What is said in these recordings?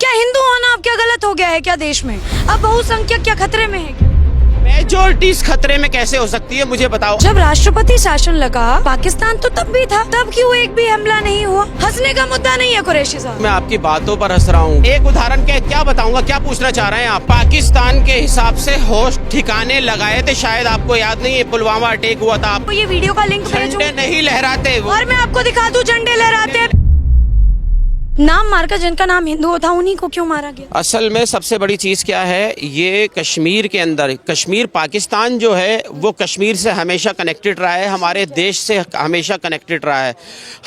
क्या हिंदू होना अब क्या गलत हो गया है क्या देश में? अब बहुसंख्यक क्या खतरे में है क्या? मेजोरिटीज खतरे में कैसे हो सकती है, मुझे बताओ। जब राष्ट्रपति शासन लगा पाकिस्तान तो तब भी था, तब क्यों एक भी हमला नहीं हुआ? हंसने का मुद्दा नहीं है कुरैशी साहब। मैं आपकी बातों पर हंस रहा हूँ। एक उदाहरण के क्या बताऊंगा, क्या पूछना चाह रहे हैं आप? पाकिस्तान के हिसाब से होश ठिकाने लगाए थे, शायद आपको याद नहीं है, पुलवामा अटैक हुआ था। आपको ये वीडियो का लिंक भेजूं झंडे नहीं लहराते वो। और मैं आपको दिखा दूं झंडे लहराते। नाम मारकर जिनका नाम हिंदू था उन्हीं को क्यों मारा गया? असल में सबसे बड़ी चीज़ क्या है, ये कश्मीर के अंदर, कश्मीर पाकिस्तान जो है वो कश्मीर से हमेशा कनेक्टेड रहा है, हमारे देश से हमेशा कनेक्टेड रहा है।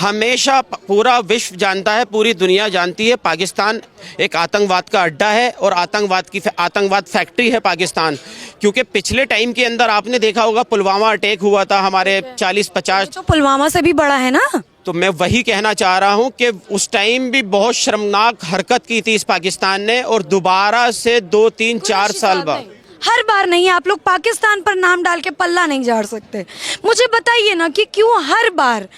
हमेशा पूरा विश्व जानता है, पूरी दुनिया जानती है, पाकिस्तान एक आतंकवाद का अड्डा है और आतंकवाद फैक्ट्री है पाकिस्तान। क्योंकि पिछले टाइम के अंदर आपने देखा होगा पुलवामा अटैक हुआ था, हमारे 40-50। तो पुलवामा से भी बड़ा है ना। तो मैं वही कहना चाह रहा हूं कि उस टाइम भी बहुत शर्मनाक हरकत की थी इस पाकिस्तान ने, और दोबारा से 2-3-4 साल बाद। हर बार नहीं, आप लोग पाकिस्तान पर नाम डाल के पल्ला नहीं झाड़ सकते। मुझे बताइए ना कि क्यों हर बार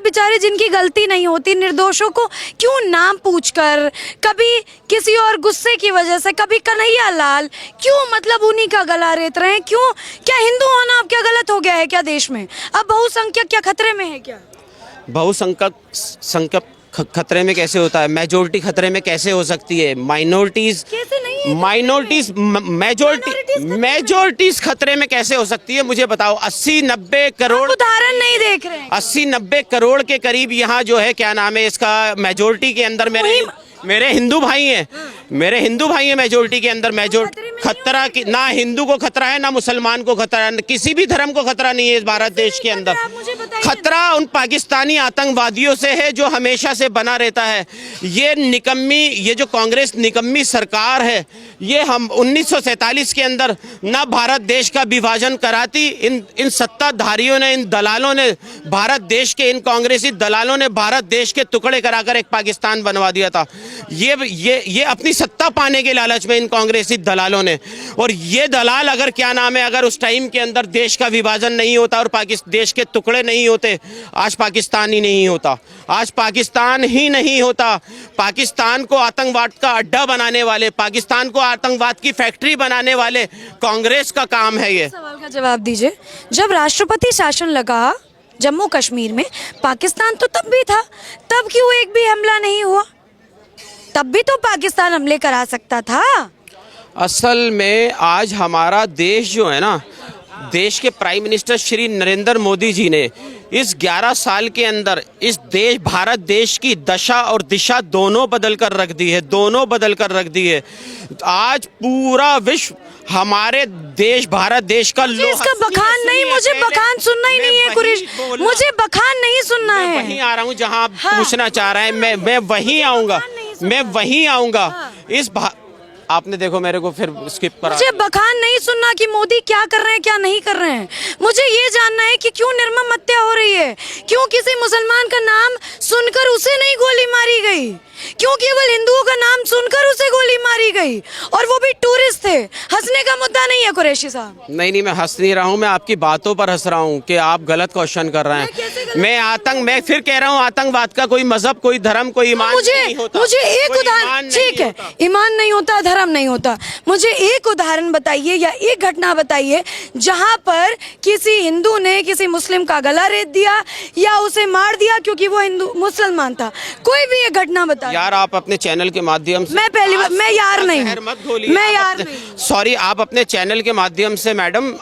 बेचारे जिनकी गलती नहीं होती, निर्दोषों को क्यों नाम पूछकर, कभी किसी और गुस्से की वजह से, कभी कन्हैया लाल, क्यों मतलब उन्हीं का गला रेत रहे हैं? क्यों? क्या हिंदू होना अब क्या गलत हो गया है क्या देश में? अब बहुसंख्यक क्या खतरे में है क्या? बहुसंख्यक खतरे में कैसे होता है? मेजोरिटी खतरे में कैसे हो सकती है? माइनॉरिटीज कैसे नहीं है? मेजोरिटीज खतरे में कैसे हो सकती है, मुझे बताओ। 80-90 करोड़ उदाहरण नहीं देख रहे हैं। 80-90 करोड़ के करीब यहाँ जो है, क्या नाम है इसका, मेजोरिटी के अंदर मेरे हिंदू भाई हैं, मेजोरिटी के अंदर। खतरा कि ना हिंदू को खतरा है, ना मुसलमान को खतरा है, किसी भी धर्म को खतरा नहीं है इस भारत देश के अंदर। खतरा उन पाकिस्तानी आतंकवादियों से है जो हमेशा से बना रहता है। ये जो कांग्रेस निकम्मी सरकार है, ये हम 1947 के अंदर ना भारत देश का विभाजन कराती। इन सत्ताधारियों ने, इन दलालों ने, भारत देश के इन कांग्रेसी दलालों ने भारत देश के टुकड़े कराकर एक पाकिस्तान बनवा दिया था। ये अपनी सत्ता पाने के लालच में इन कांग्रेसी दलालों ने। और ये दलाल अगर उस टाइम के अंदर देश का विभाजन नहीं होता और देश के टुकड़े नहीं होते, आज पाकिस्तान ही नहीं होता। आज पाकिस्तान ही नहीं होता। पाकिस्तान को आतंकवाद का अड्डा बनाने वाले, पाकिस्तान को आतंकवाद की फैक्ट्री बनाने वाले कांग्रेस का काम है ये। सवाल का जवाब दीजिए। जब राष्ट्रपति शासन लगा जम्मू कश्मीर में, पाकिस्तान तो तब भी था, तब क्यों एक भी हमला नहीं हुआ? तब भी तो पाकिस्तान हमले करा सकता था। असल में आज हमारा देश जो है ना, देश के प्राइम मिनिस्टर श्री नरेंद्र मोदी जी ने इस 11 साल के अंदर इस भारत देश की दशा और दिशा दोनों बदल कर रख दी है। आज पूरा विश्व हमारे देश, भारत देश का इसका बखान नहीं, मुझे बखान सुनना ही नहीं है कुरैशी, मुझे बखान नहीं सुनना है। वहीं आ रहा हूँ जहाँ आप पूछना चाह रहे हैं, मैं वहीं आऊँगा। आपने देखो मेरे को फिर स्किप करा। मुझे बखान नहीं सुनना कि मोदी क्या कर रहे हैं क्या नहीं कर रहे हैं। मुझे ये जानना है कि क्यों निर्मम हत्या हो रही है, क्यों किसी मुसलमान का नाम सुनकर उसे नहीं गोली मारी गई, क्यों केवल हिंदुओं का नाम सुनकर उसे गोली मारी गई, और वो भी टूरिस्ट थे। हंसने का मुद्दा नहीं है कुरैशी साहब। नहीं, मैं हंस नहीं रहा हूँ, मैं आपकी बातों पर हंस रहा हूँ कि आप गलत क्वेश्चन कर रहे हैं। मैं फिर कह रहा हूँ, आतंकवाद का कोई मजहब, कोई धर्म, कोई ईमान नहीं होता। मुझे एक उदाहरण, ठीक है, ईमान नहीं होता, धर्म नहीं होता, मुझे एक उदाहरण बताइए या एक घटना बताइए जहाँ पर किसी हिंदू ने किसी मुस्लिम का गला रेत दिया या उसे मार दिया क्योंकि वो हिंदू मुसलमान था। कोई भी एक घटना बताइए। यार आप अपने चैनल के माध्यम से, मैं यार सॉरी, आप अपने चैनल के माध्यम से मैडम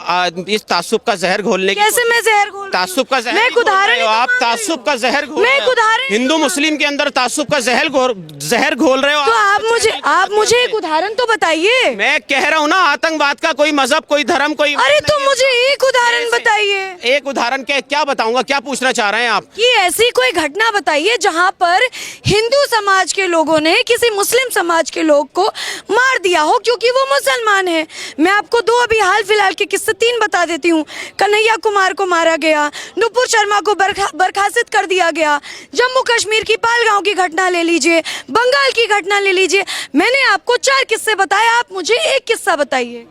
इस तासुब का जहर घोलने की, कैसे मैं जहर घोल, तासुब का जहर, मैं उदाहरण, आप तासुब का जहर घोल, मैं उदाहरण, हिंदू मुस्लिम के अंदर तासुब का जहर घोल रहे हो। तो आप मुझे एक उदाहरण तो बताइए। मैं कह रहा हूँ ना, आतंकवाद का कोई मजहब, कोई धर्म, कोई। अरे तो मुझे एक उदाहरण बताइए। एक उदाहरण क्या बताऊंगा, क्या पूछना चाह रहे हैं आप? कि ऐसी कोई घटना बताइए जहाँ पर हिंदू समाज के लोगों ने किसी मुस्लिम समाज के लोग को मार दिया हो क्योंकि वो मुसलमान है। मैं आपको 2 अभी हाल फिलहाल के किस्से 3 बता देती हूँ। कन्हैया कुमार को मारा गया, नुपुर शर्मा को बर्खास्त कर दिया गया, जम्मू कश्मीर की पालगांव की घटना ले लीजिए, बंगाल की घटना ले लीजिए। मैंने आपको 4 किस्से बताए, आप मुझे एक किस्सा बताइए।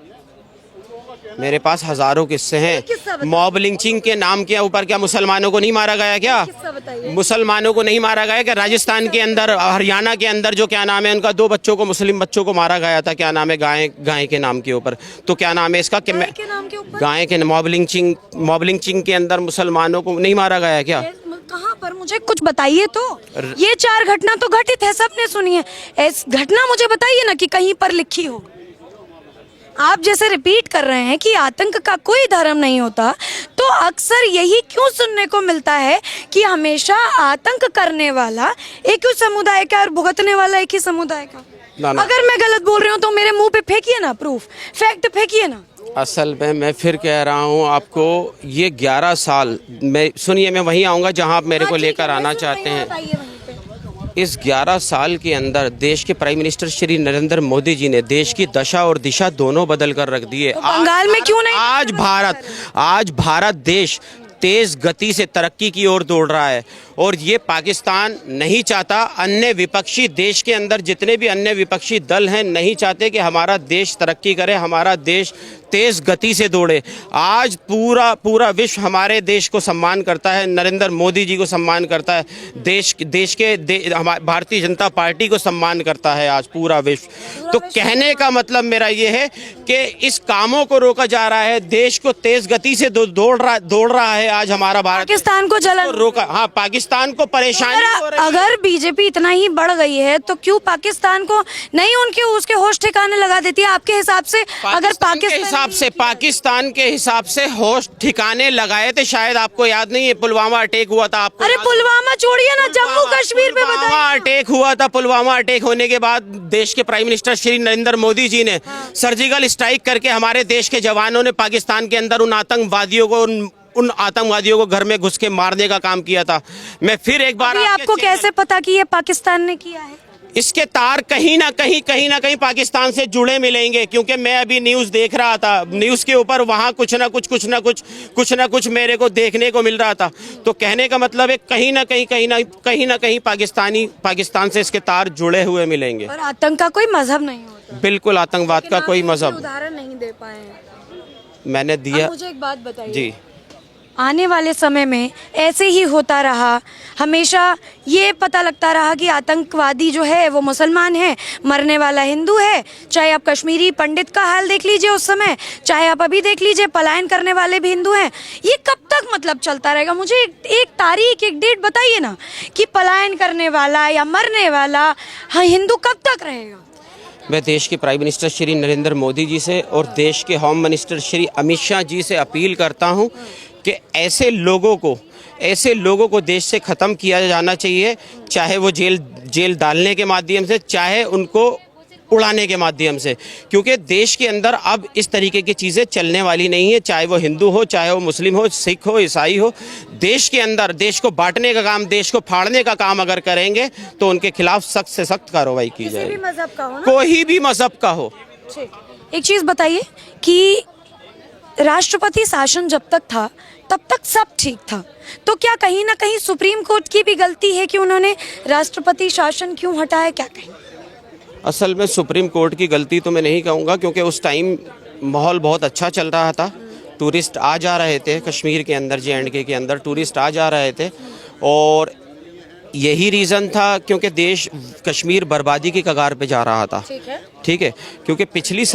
मेरे पास हजारों किस्से किस्सा हैं। बताइए। मॉब लिंचिंग के नाम के ऊपर क्या मुसलमानों को नहीं मारा गया क्या? किस्सा बताइए। मुसलमानों को नहीं मारा गया क्या? राजस्थान के अंदर, हरियाणा के अंदर जो क्या नाम है उनका, 2 बच्चों को, मुस्लिम बच्चों को मारा गया था, क्या नाम है, गाय के नाम के ऊपर। तो क्या नाम है इसका कि गाय के नाम के ऊपर? गाय के मॉब लिंचिंग के अंदर मुसलमानों को नहीं मारा गया क्या? कहाँ पर, मुझे कुछ बताइए तो। ये 4 घटना तो घटित है, सबने सुनी है। इस घटना मुझे बताइए ना कि कहीं पर लिखी हो। आप जैसे रिपीट कर रहे हैं कि आतंक का कोई धर्म नहीं होता, तो अक्सर यही क्यों सुनने को मिलता है कि हमेशा आतंक करने वाला एक ही समुदाय का और भुगतने वाला एक ही समुदाय का? ना। अगर मैं गलत बोल रही हूँ तो मेरे मुंह पे फेंकिए ना प्रूफ, फैक्ट फेंकिए ना। असल में मैं फिर कह रहा हूँ आपको, ये 11 साल, मैं सुनिए, मैं वहीं आऊँगा जहाँ आप मेरे को हाँ, ठीक लेकर है, आना मैं सुन चाहते रही हूँ, हैं। बताइए वहीं पे। इस 11 साल के अंदर देश के प्राइम मिनिस्टर श्री नरेंद्र मोदी जी ने देश की दशा और दिशा दोनों बदल कर रख दिए। तो बंगाल में क्यों नहीं? आज भारत देश तेज गति से तरक्की की ओर दौड़ रहा है, और ये पाकिस्तान नहीं चाहता, अन्य विपक्षी देश के अंदर जितने भी अन्य विपक्षी दल हैं नहीं चाहते कि हमारा देश तरक्की करे, हमारा देश तेज गति से दौड़े। आज पूरा विश्व हमारे देश को सम्मान करता है, नरेंद्र मोदी जी को सम्मान करता है, भारतीय जनता पार्टी को सम्मान करता है आज पूरा विश्व। तो कहने का मतलब मेरा ये है कि इस कामों को रोका जा रहा है, देश को तेज गति से दौड़ रहा है आज हमारा भारत। पाकिस्तान को जलन रोका, हाँ, पाकिस्तान को परेशानी हो रही है। अगर बीजेपी इतना ही बढ़ गई है तो क्यों पाकिस्तान को नहीं उनके उसके होश ठिकाने लगा देती है आपके हिसाब से? अगर पाकिस्तान के हिसाब से होश ठिकाने लगाए थे, शायद आपको याद नहीं है पुलवामा अटैक हुआ था, आपको? अरे पुलवामा छोड़िए ना, जम्मू कश्मीर पे बताइए। पुलवामा अटैक हुआ था। पुलवामा अटैक होने के बाद देश के प्राइम मिनिस्टर श्री नरेंद्र मोदी जी ने सर्जिकल स्ट्राइक करके हमारे देश के जवानों ने पाकिस्तान के अंदर उन आतंकवादियों को घर में घुस के मारने का काम किया था। मैं फिर एक बार आपको कैसे पता कि ये पाकिस्तान ने किया है? इसके तार कहीं ना कहीं पाकिस्तान से जुड़े मिलेंगे, क्योंकि मैं अभी न्यूज़ देख रहा था, न्यूज़ के ऊपर वहाँ कुछ ना कुछ मेरे को देखने को मिल रहा था। तो कहने का मतलब है कहीं ना कहीं पाकिस्तान से इसके तार जुड़े हुए मिलेंगे। और आतंक का कोई मजहब नहीं होता। बिल्कुल, आतंकवाद का कोई मजहब उदाहरण नहीं दे पाए हैं। मैंने दिया। मुझे एक बात बताइए जी, आने वाले समय में ऐसे ही होता रहा, हमेशा ये पता लगता रहा कि आतंकवादी जो है वो मुसलमान है, मरने वाला हिंदू है, चाहे आप कश्मीरी पंडित का हाल देख लीजिए उस समय, चाहे आप अभी देख लीजिए पलायन करने वाले भी हिंदू हैं, ये कब तक मतलब चलता रहेगा? मुझे एक तारीख, एक डेट बताइए ना कि पलायन करने वाला या मरने वाला हिंदू कब तक रहेगा? मैं देश के प्राइम मिनिस्टर श्री नरेंद्र मोदी जी से और देश के होम मिनिस्टर श्री अमित शाह जी से अपील करता हूं कि ऐसे लोगों को देश से ख़त्म किया जाना चाहिए, चाहे वो जेल डालने के माध्यम से, चाहे उनको उड़ाने के माध्यम से, क्योंकि देश के अंदर अब इस तरीके की चीज़ें चलने वाली नहीं है। चाहे वो हिंदू हो, चाहे वो मुस्लिम हो, सिख हो, ईसाई हो, देश के अंदर देश को बांटने का काम, देश को फाड़ने का काम अगर करेंगे तो उनके खिलाफ सख्त से सख्त कार्रवाई की जाएगी। मजहब का हो ना? कोई भी मजहब का हो। एक चीज़ बताइए कि राष्ट्रपति शासन जब तक था तब तक सब ठीक था, तो क्या कहीं ना कहीं सुप्रीम कोर्ट की भी गलती है कि उन्होंने राष्ट्रपति शासन क्यों हटाया? क्या कहें? असल में सुप्रीम कोर्ट की गलती तो मैं नहीं कहूँगा, क्योंकि उस टाइम माहौल बहुत अच्छा चल रहा था, टूरिस्ट आ जा रहे थे कश्मीर के अंदर, JNK के अंदर टूरिस्ट आ जा रहे थे, और यही रीज़न था क्योंकि देश कश्मीर बर्बादी की कगार पे जा रहा था। ठीक है, क्योंकि पिछली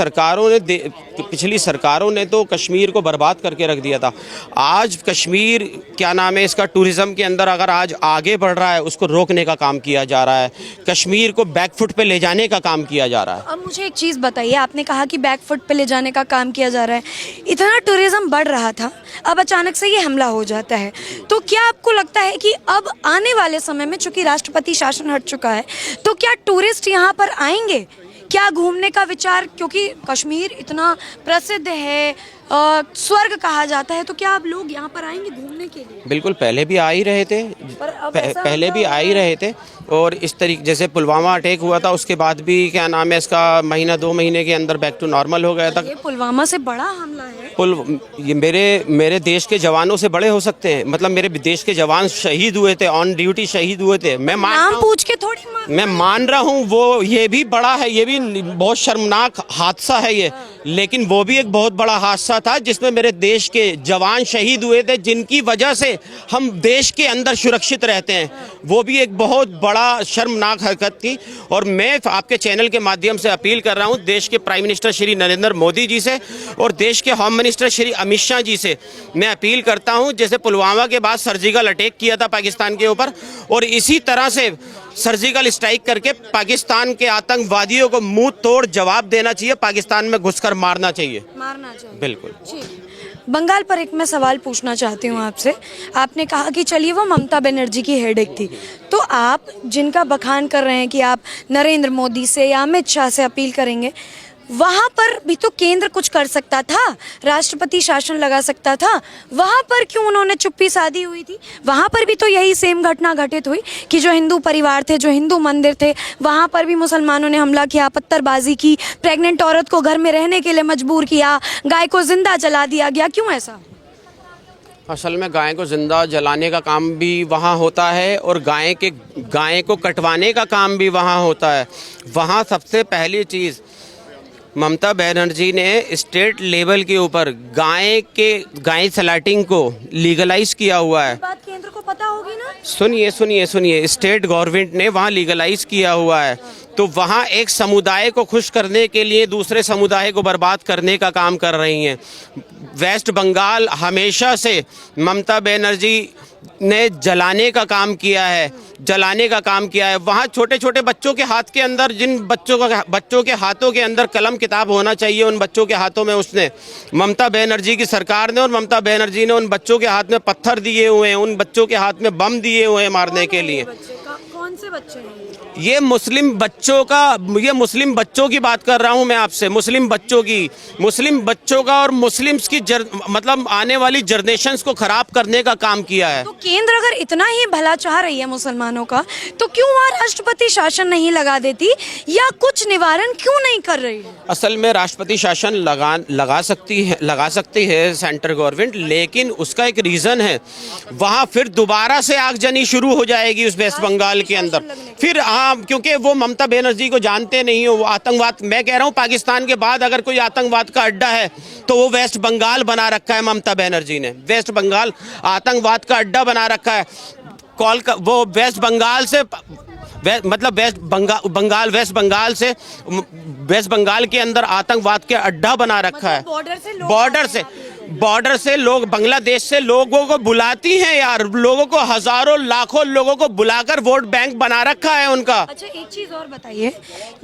सरकारों ने तो कश्मीर को बर्बाद करके रख दिया था। आज कश्मीर क्या नाम है इसका, टूरिज़्म के अंदर अगर आज आगे बढ़ रहा है, उसको रोकने का काम किया जा रहा है, कश्मीर को बैकफुट पे ले जाने का काम किया जा रहा है। अब मुझे एक चीज़ बताइए, आपने कहा कि बैकफुट पे ले जाने का काम किया जा रहा है, इतना टूरिज़्म बढ़ रहा था, अब अचानक से ये हमला हो जाता है, तो क्या आपको लगता है कि अब आने वाले समय में, चूंकि राष्ट्रपति शासन हट चुका है, तो क्या टूरिस्ट यहाँ पर आएंगे? क्या घूमने का विचार, क्योंकि कश्मीर इतना प्रसिद्ध है, स्वर्ग कहा जाता है, तो क्या आप लोग यहाँ पर आएंगे घूमने के लिए? बिल्कुल, पहले भी आ ही रहे थे, पहले भी आ ही रहे थे, और इस तरीके जैसे पुलवामा अटैक हुआ था उसके बाद भी क्या नाम है इसका, महीना 2 महीने के अंदर बैक टू नॉर्मल हो गया था। ये पुलवामा से बड़ा हमला है। ये मेरे देश के जवानों से बड़े हो सकते हैं, मतलब मेरे देश के जवान शहीद हुए थे, ऑन ड्यूटी शहीद हुए थे। मैं नाम पूछ के थोड़ी मैं मान रहा हूँ, वो ये भी बड़ा है, ये भी बहुत शर्मनाक हादसा है। लेकिन वो भी एक बहुत बड़ा हादसा था जिसमें मेरे देश के जवान शहीद हुए थे, जिनकी वजह से हम देश के अंदर सुरक्षित रहते हैं। वो भी एक बहुत बड़ा शर्मनाक हरकत थी। और मैं आपके चैनल के माध्यम से अपील कर रहा हूँ देश के प्राइम मिनिस्टर श्री नरेंद्र मोदी जी से और देश के होम मिनिस्टर श्री अमित शाह जी से मैं अपील करता हूँ, जैसे पुलवामा के बाद सर्जिकल अटैक किया था पाकिस्तान के ऊपर, और इसी तरह से सर्जिकल स्ट्राइक करके पाकिस्तान के आतंकवादियों को मुंह तोड़ जवाब देना चाहिए, पाकिस्तान में घुसकर मारना चाहिए। बिल्कुल। बंगाल पर एक मैं सवाल पूछना चाहती हूँ आपसे। आपने कहा कि चलिए वो ममता बनर्जी की हेडेक थी, तो आप जिनका बखान कर रहे हैं कि आप नरेंद्र मोदी से या अमित शाह से अपील करेंगे, वहाँ पर भी तो केंद्र कुछ कर सकता था, राष्ट्रपति शासन लगा सकता था। वहाँ पर क्यों उन्होंने चुप्पी साधी हुई थी? वहाँ पर भी तो यही सेम घटना घटित हुई कि जो हिंदू परिवार थे, जो हिंदू मंदिर थे, वहाँ पर भी मुसलमानों ने हमला किया, पत्थरबाजी की, प्रेग्नेंट औरत को घर में रहने के लिए मजबूर किया, गाय को जिंदा जला दिया गया। क्यों ऐसा? असल में गाय को जिंदा जलाने का काम भी वहाँ होता है और गाय को कटवाने का काम भी वहाँ होता है। वहाँ सबसे पहली चीज़ ममता बनर्जी ने स्टेट लेवल के ऊपर गाय स्लैटिंग को लीगलाइज किया हुआ है। बात केंद्र को पता होगी ना। सुनिए, स्टेट गवर्नमेंट ने वहाँ लीगलाइज किया हुआ है। तो वहाँ एक समुदाय को खुश करने के लिए दूसरे समुदाय को बर्बाद करने का काम कर रही हैं। वेस्ट बंगाल हमेशा से ममता बनर्जी ने जलाने का काम किया है। वहाँ छोटे छोटे बच्चों के हाथ के अंदर, जिन बच्चों के हाथों के अंदर कलम किताब होना चाहिए, उन बच्चों के हाथों में उसने, ममता बनर्जी की सरकार ने और ममता बनर्जी ने उन बच्चों के हाथ में पत्थर दिए हुए हैं, उन बच्चों के हाथ में बम दिए हुए हैं मारने के लिए। कौन से बच्चे हैं? ये मुस्लिम बच्चों की बात कर रहा हूँ मैं आपसे, मुस्लिम बच्चों का और मुस्लिम्स की मतलब आने वाली जनरेशंस को खराब करने का काम किया है। तो केंद्र अगर इतना ही भला चाह रही है मुसलमानों का, तो क्यों वहाँ राष्ट्रपति शासन नहीं लगा देती या कुछ निवारण क्यों नहीं कर रही है? असल में राष्ट्रपति शासन लगा सकती है सेंट्रल गवर्नमेंट, लेकिन उसका एक रीजन है। वहाँ फिर दोबारा से आगजनी शुरू हो जाएगी उस वेस्ट बंगाल के अंदर। फिर क्योंकि वो ममता बनर्जी को जानते नहीं हो, वो आतंकवाद, मैं कह रहा हूँ पाकिस्तान के बाद अगर कोई आतंकवाद का अड्डा है तो वो वेस्ट बंगाल बना रखा है ममता बनर्जी ने। वेस्ट बंगाल आतंकवाद का अड्डा बना रखा है। वो वेस्ट बंगाल से मतलब वेस्ट बंगाल के अंदर आतंकवाद के अड्डा बना रखा है। बॉर्डर से लोग, बांग्लादेश से लोगों को बुलाती हैं यार, लोगों को हजारों लाखों लोगों को बुलाकर वोट बैंक बना रखा है उनका। अच्छा, एक चीज और बताइए,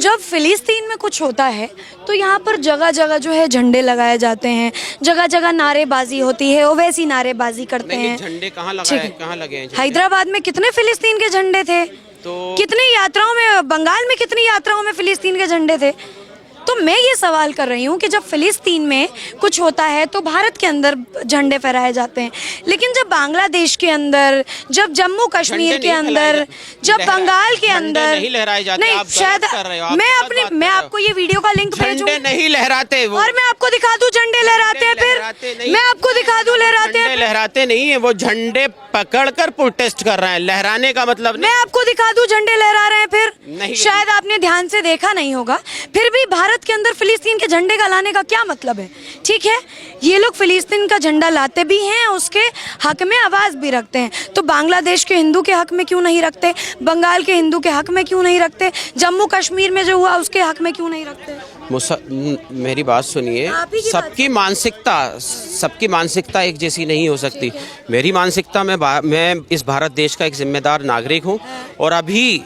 जब फिलिस्तीन में कुछ होता है तो यहाँ पर जगह जगह जो है झंडे लगाए जाते हैं, जगह जगह नारेबाजी होती है, ओवैसी नारेबाजी करते हैं। झंडे कहाँ लगे हैं? हैदराबाद में कितने फिलिस्तीन के झंडे थे? तो कितनी यात्राओं में, बंगाल में कितनी यात्राओं में फिलिस्तीन के झंडे थे? तो मैं ये सवाल कर रही हूँ कि जब फिलिस्तीन में कुछ होता है तो भारत के अंदर झंडे फहराए जाते हैं, लेकिन जब बांग्लादेश के अंदर, जब जम्मू कश्मीर के अंदर, जब बंगाल के अंदर नहीं लहराए जाते। नहीं, शायद मैं आपको ये वीडियो का लिंक भेजूं, नहीं लहराते वो, और मैं आपको दिखा दूं झंडे लहराते हैं, फिर मैं आपको दिखा दूं लहराते हैं। लहराते नहीं है, वो झंडे पकड़कर प्रोटेस्ट कर रहे हैं। लहराने का मतलब मैं आपको दिखा दूं झंडे लहरा रहे हैं, फिर शायद आपने ध्यान से देखा नहीं होगा। फिर भी भारत के अंदर फिलिस्तीन के झंडे का लाने का क्या मतलब है? ठीक है, ये लोग फिलिस्तीन का झंडा लाते भी हैं, उसके हक में आवाज भी रखते हैं, तो बांग्लादेश के हिंदू के हक में क्यों नहीं रखते? बंगाल के हिंदू के हक में क्यों नहीं रखते? जम्मू कश्मीर में जो हुआ उसके हक में क्यों नहीं रखते? मेरी बात सुनिए, सबकी मानसिकता एक जैसी नहीं हो सकती। मेरी मानसिकता मैं इस भारत देश का एक जिम्मेदार नागरिक हूँ और अभी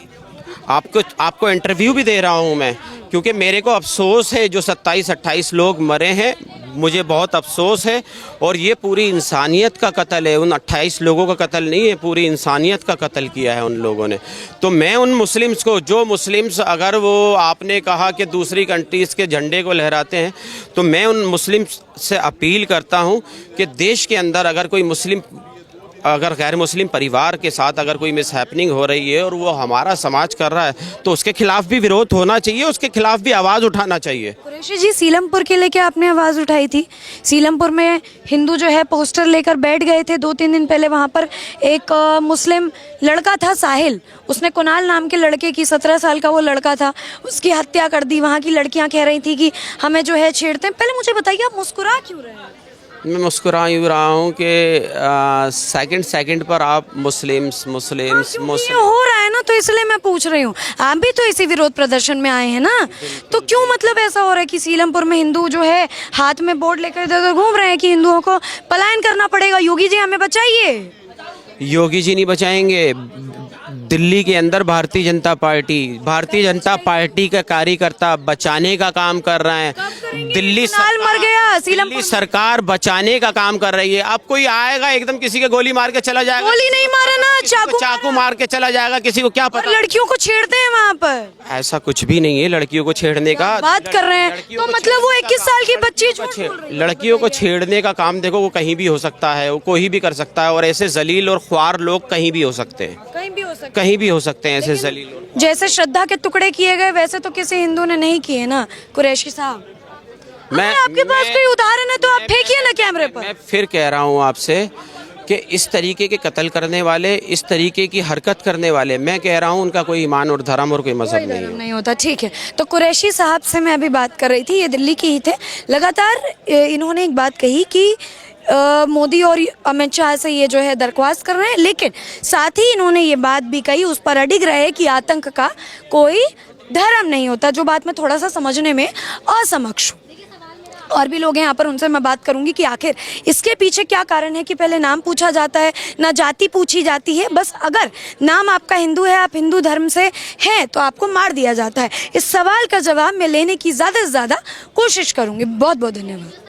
आपको इंटरव्यू भी दे रहा हूँ मैं, क्योंकि मेरे को अफसोस है जो 27-28 लोग मरे हैं, मुझे बहुत अफसोस है। और ये पूरी इंसानियत का कत्ल है, उन 28 लोगों का कत्ल नहीं है, पूरी इंसानियत का कत्ल किया है उन लोगों ने। तो मैं उन मुस्लिम्स को, जो मुस्लिम्स, अगर वो आपने कहा कि दूसरी कंट्रीज़ के झंडे को लहराते हैं, तो मैं उन मुस्लिम्स से अपील करता हूँ कि देश के अंदर अगर कोई मुस्लिम अगर गैर मुस्लिम परिवार के साथ अगर कोई मिसहैपनिंग हो रही है और वो हमारा समाज कर रहा है तो उसके खिलाफ भी विरोध होना चाहिए, उसके खिलाफ भी आवाज़ उठाना चाहिए। कुरैशी जी, सीलमपुर के लेके आपने आवाज़ उठाई थी। सीलमपुर में हिंदू जो है पोस्टर लेकर बैठ गए थे 2-3 दिन पहले। वहाँ पर एक मुस्लिम लड़का था साहिल, उसने कुणाल नाम के लड़के की, 17 साल का वो लड़का था, उसकी हत्या कर दी। वहाँ की लड़कियाँ कह रही थी कि हमें जो है छेड़ते हैं। पहले मुझे बताइए, आप मुस्कुरा क्यों रहे हैं? मैं मुस्कुरा यूँ रहा हूँ कि सेकंड पर आप मुस्लिम्स ये हो रहा है ना, तो इसलिए मैं पूछ रही हूँ। आप भी तो इसी विरोध प्रदर्शन में आए हैं ना, तो क्यों मतलब ऐसा हो रहा है कि सीलमपुर में हिंदू जो है हाथ में बोर्ड लेकर इधर उधर घूम रहे हैं कि हिंदुओं को पलायन करना पड़ेगा, योगी जी हमें बचाइए? योगी जी नहीं बचाएंगे। दिल्ली के अंदर भारतीय जनता पार्टी का कार्यकर्ता बचाने का काम कर रहे हैं। दिल्ली मर गया, दिल्ली सरकार बचाने का काम कर रही है। अब कोई आएगा एकदम किसी के गोली मार के चला जाएगा, गोली नहीं मारा ना, चाकू मार के चला जाएगा, किसी को क्या पता। लड़कियों को छेड़ते हैं वहाँ पर, ऐसा कुछ भी नहीं है। लड़कियों को छेड़ने का बात कर रहे हैं तो मतलब वो 21 साल की बच्ची लड़कियों को छेड़ने का काम देखो, वो कहीं भी हो सकता है, वो कोई भी कर सकता है। और ऐसे जलील और ख्वार लोग कहीं भी हो सकते हैं, कहीं भी हो सकते हैं ऐसे जलील लोग। जैसे श्रद्धा के टुकड़े किए गए वैसे तो किसी हिंदू ने नहीं किए ना कुरैशी साहब। आपके पास कोई उदाहरण है तो आप फेंकिए ना कैमरे पर। मैं फिर कह रहा हूँ आपसे कि इस तरीके के कत्ल करने वाले, इस तरीके की हरकत करने वाले, मैं कह रहा हूँ उनका कोई ईमान और धर्म और कोई मजहब नहीं होता। ठीक है, तो कुरैशी साहब से मैं अभी बात कर रही थी, ये दिल्ली के ही थे। लगातार इन्होंने एक बात कही कि मोदी और अमित शाह से ये जो है दरख्वास्त कर रहे हैं, लेकिन साथ ही इन्होंने ये बात भी कही, उस पर अडिग रहे कि आतंक का कोई धर्म नहीं होता, जो बात मैं थोड़ा सा समझने में असमक्ष हूँ। और भी लोग हैं यहाँ पर, उनसे मैं बात करूंगी कि आखिर इसके पीछे क्या कारण है कि पहले नाम पूछा जाता है ना जाति पूछी जाती है। बस अगर नाम आपका हिंदू है, आप हिंदू धर्म से हैं, तो आपको मार दिया जाता है। इस सवाल का जवाब मैं लेने की ज़्यादा से ज़्यादा कोशिश करूंगी। बहुत बहुत धन्यवाद।